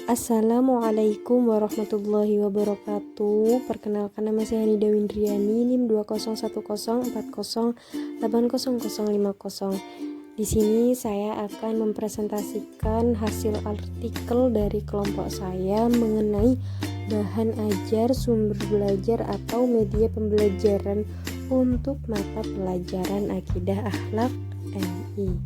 Assalamualaikum warahmatullahi wabarakatuh. Perkenalkan, nama saya Nida Windriani, NIM 20104080050. Di sini saya akan mempresentasikan hasil artikel dari kelompok saya mengenai bahan ajar sumber belajar atau media pembelajaran untuk mata pelajaran Akidah Akhlak MI.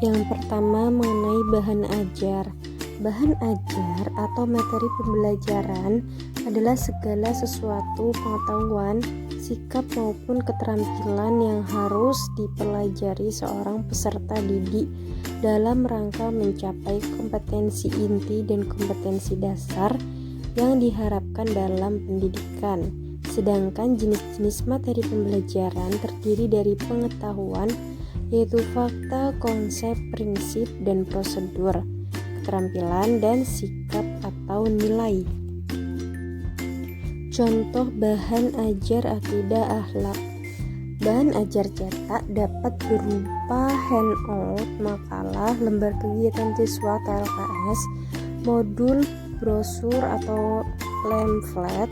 Yang pertama, mengenai bahan ajar. Bahan ajar atau materi pembelajaran adalah segala sesuatu pengetahuan, sikap maupun keterampilan yang harus dipelajari seorang peserta didik dalam rangka mencapai kompetensi inti dan kompetensi dasar yang diharapkan dalam pendidikan. Sedangkan jenis-jenis materi pembelajaran terdiri dari pengetahuan, yaitu fakta, konsep, prinsip, dan prosedur, keterampilan, dan sikap atau nilai. Contoh bahan ajar akidah akhlak. Bahan ajar cetak dapat berupa handout, makalah, lembar kegiatan siswa atau LKS, modul, brosur atau pamflet,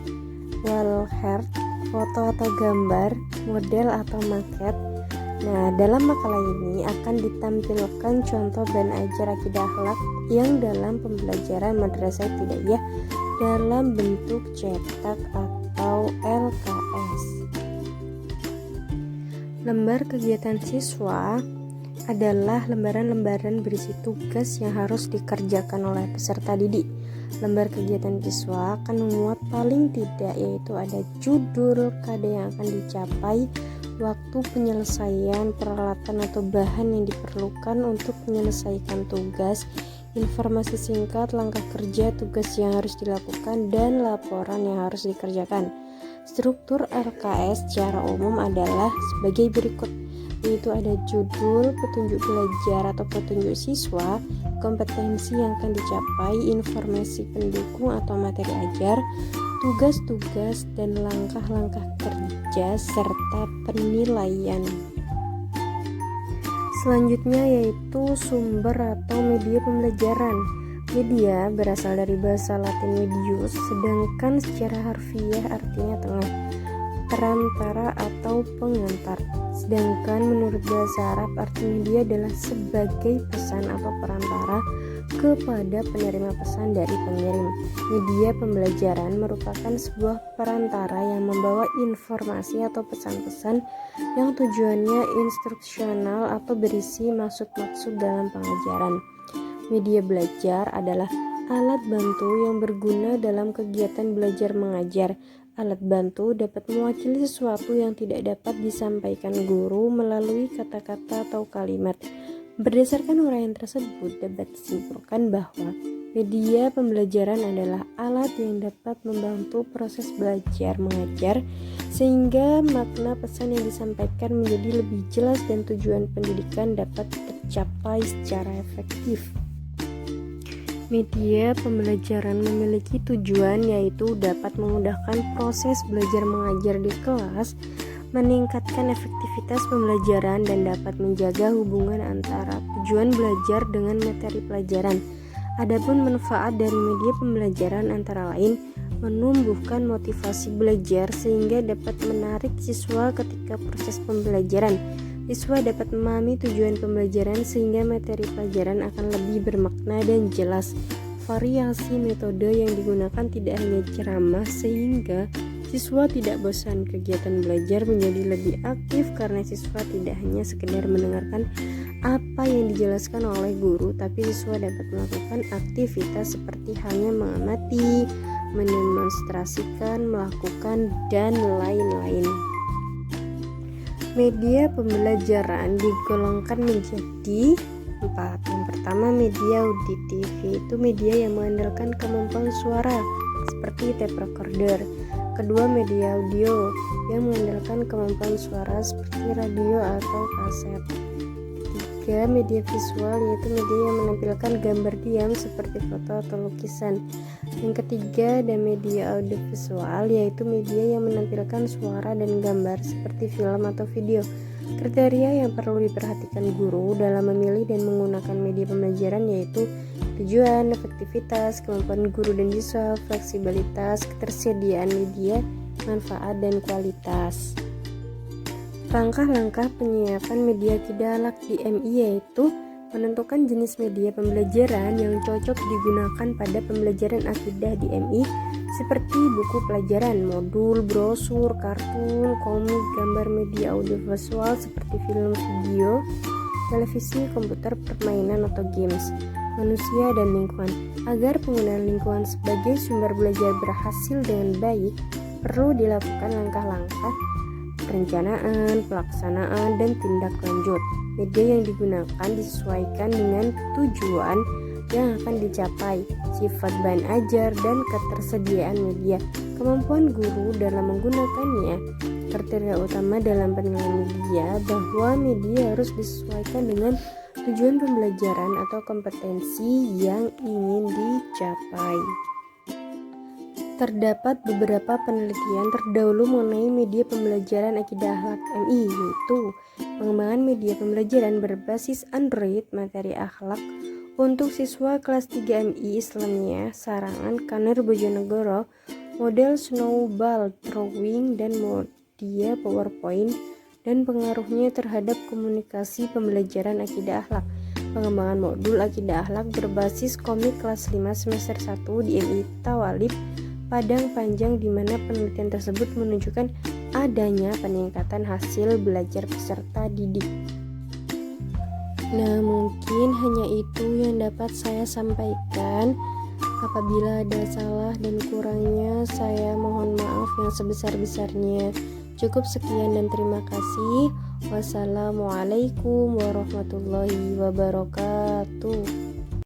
wallheart, foto atau gambar, model atau maket. Nah, dalam makalah ini akan ditampilkan contoh bahan ajar akidah akhlak yang dalam pembelajaran madrasah ibtidaiyah dalam bentuk cetak atau LKS. Lembar kegiatan siswa adalah lembaran-lembaran berisi tugas yang harus dikerjakan oleh peserta didik. Lembar kegiatan siswa akan memuat paling tidak yaitu ada judul, kada yang akan dicapai, waktu penyelesaian, peralatan atau bahan yang diperlukan untuk menyelesaikan tugas, informasi singkat, langkah kerja, tugas yang harus dilakukan, dan laporan yang harus dikerjakan. Struktur LKS secara umum adalah sebagai berikut, yaitu ada judul, petunjuk belajar atau petunjuk siswa, kompetensi yang akan dicapai, informasi pendukung atau materi ajar, tugas-tugas dan langkah-langkah kerja, serta penilaian. Selanjutnya yaitu sumber atau media pembelajaran. Media berasal dari bahasa Latin medius, sedangkan secara harfiah artinya tengah, perantara atau pengantar. Sedangkan menurut bahasa Arab arti media adalah sebagai pesan atau perantara kepada penerima pesan dari pengirim. Media pembelajaran merupakan sebuah perantara yang membawa informasi atau pesan-pesan yang tujuannya instruksional atau berisi maksud-maksud dalam pengajaran. Media belajar adalah alat bantu yang berguna dalam kegiatan belajar mengajar. Alat bantu dapat mewakili sesuatu yang tidak dapat disampaikan guru melalui kata-kata atau kalimat. Berdasarkan uraian tersebut, dapat disimpulkan bahwa media pembelajaran adalah alat yang dapat membantu proses belajar mengajar sehingga makna pesan yang disampaikan menjadi lebih jelas dan tujuan pendidikan dapat tercapai secara efektif. Media pembelajaran memiliki tujuan yaitu dapat memudahkan proses belajar mengajar di kelas, meningkatkan efektivitas pembelajaran, dan dapat menjaga hubungan antara tujuan belajar dengan materi pelajaran. Adapun manfaat dari media pembelajaran antara lain menumbuhkan motivasi belajar sehingga dapat menarik siswa ketika proses pembelajaran. Siswa dapat memahami tujuan pembelajaran sehingga materi pelajaran akan lebih bermakna dan jelas. Variasi metode yang digunakan tidak hanya ceramah sehingga siswa tidak bosan. Kegiatan belajar menjadi lebih aktif karena siswa tidak hanya sekedar mendengarkan apa yang dijelaskan oleh guru, tapi siswa dapat melakukan aktivitas seperti halnya mengamati, mendemonstrasikan, melakukan, dan lain-lain. Media pembelajaran digolongkan menjadi 4. Yang pertama, media auditif, yaitu media yang mengandalkan kemampuan suara seperti tape recorder. Kedua, media audio yang mengandalkan kemampuan suara seperti radio atau kaset. Ketiga, media visual, yaitu media yang menampilkan gambar diam seperti foto atau lukisan. Yang ketiga, ada media audiovisual, yaitu media yang menampilkan suara dan gambar seperti film atau video. Kriteria yang perlu diperhatikan guru dalam memilih dan menggunakan media pembelajaran yaitu tujuan, efektivitas, kemampuan guru dan siswa, fleksibilitas, ketersediaan media, manfaat, dan kualitas. Langkah-langkah penyiapan media akidah akhlak di MI yaitu menentukan jenis media pembelajaran yang cocok digunakan pada pembelajaran akidah di MI seperti buku pelajaran, modul, brosur, kartun, komik, gambar media audiovisual seperti film, video, televisi, komputer, permainan atau games, manusia dan lingkungan. Agar penggunaan lingkungan sebagai sumber belajar berhasil dengan baik, perlu dilakukan langkah-langkah perencanaan, pelaksanaan, dan tindak lanjut. Media yang digunakan disesuaikan dengan tujuan yang akan dicapai, sifat bahan ajar, dan ketersediaan media, kemampuan guru dalam menggunakannya. Kriteria utama dalam penilaian media bahwa media harus disesuaikan dengan tujuan pembelajaran atau kompetensi yang ingin dicapai. Terdapat beberapa penelitian terdahulu mengenai media pembelajaran akidah akhlak MI, yaitu pengembangan media pembelajaran berbasis Android materi akhlak untuk siswa kelas 3 MI Islamiyah Sarangan Kanur Bojonegoro, model snowball drawing dan media PowerPoint, dan pengaruhnya terhadap komunikasi pembelajaran akidah akhlak. Pengembangan modul akidah akhlak berbasis komik kelas 5 semester 1 di MI Tawalib Padang Panjang, di mana penelitian tersebut menunjukkan adanya peningkatan hasil belajar peserta didik. Nah, mungkin hanya itu yang dapat saya sampaikan. Apabila ada salah dan kurangnya, saya mohon maaf yang sebesar-besarnya. Cukup sekian dan terima kasih. Wassalamualaikum warahmatullahi wabarakatuh.